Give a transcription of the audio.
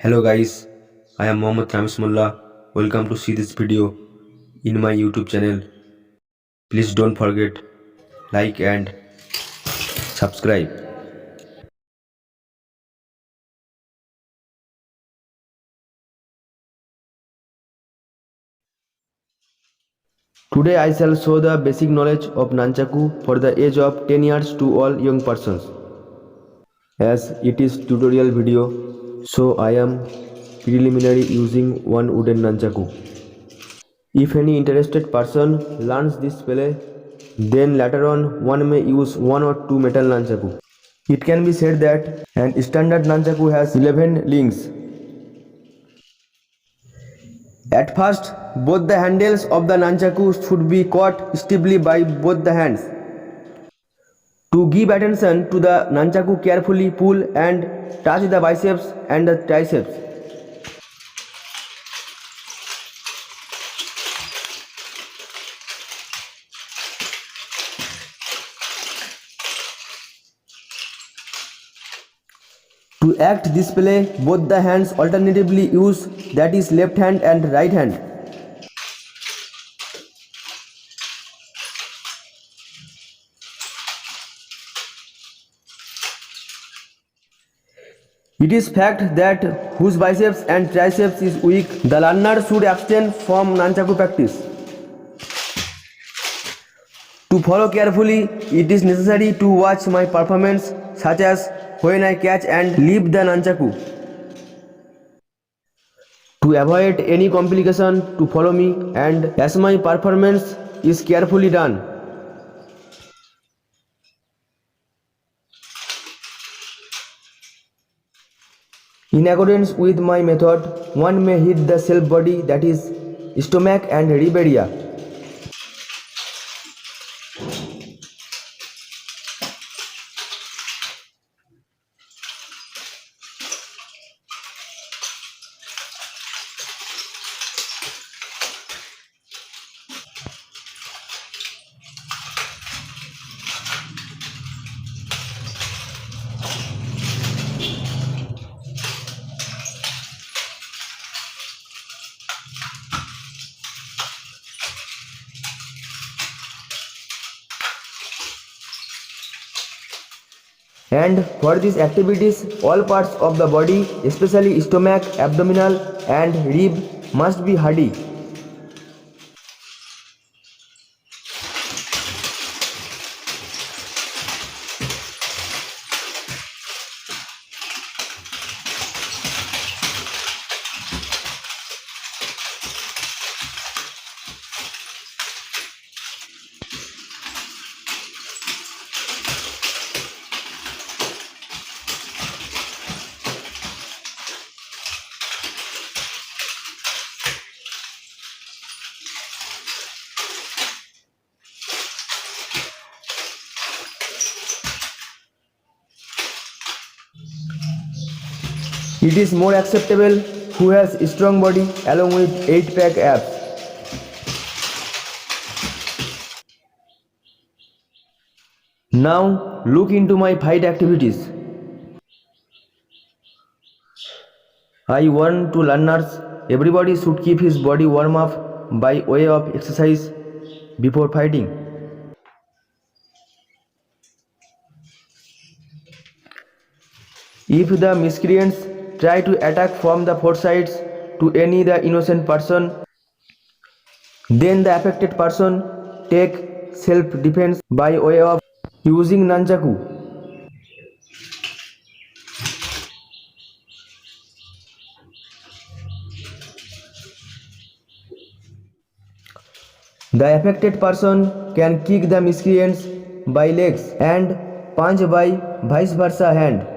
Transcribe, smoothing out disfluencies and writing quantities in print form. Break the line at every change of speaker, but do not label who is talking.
Hello guys, I am Mohammad Ramis Mullah. Welcome to see this video in my YouTube channel. Please don't forget like and subscribe. Today I shall show the basic knowledge of Nunchaku for the age of 10 years to all young persons. As it is tutorial video, so I am preliminary using one wooden Nunchaku. If any interested person learns this play, then later on one may use one or two metal nunchaku. It can be said that an standard nunchaku has 11 links. At first, both the handles of the nunchaku should be caught stiffly by both the hands. To give attention to the nunchaku, carefully pull and touch the biceps and the triceps. To act this play, both the hands alternatively use, that is left hand and right hand. It is fact that whose biceps and triceps is weak, the learner should abstain from nunchaku practice. To follow carefully, it is necessary to watch my performance, such as when I catch and leave the nunchaku. To avoid any complication, to follow me and as my performance is carefully done. In accordance with my method, one may hit the self body, that is stomach and rib area. And for these activities, all parts of the body, especially stomach, abdominal and rib, must be hardy. It is more acceptable who has a strong body along with 8-pack abs. Now look into my fight activities. I warn to learners, everybody should keep his body warm up by way of exercise before fighting. If the miscreants try to attack from the four sides to any the innocent person, then the affected person take self-defense by way of using nunchaku. The affected person can kick the miscreants by legs and punch by vice versa hand.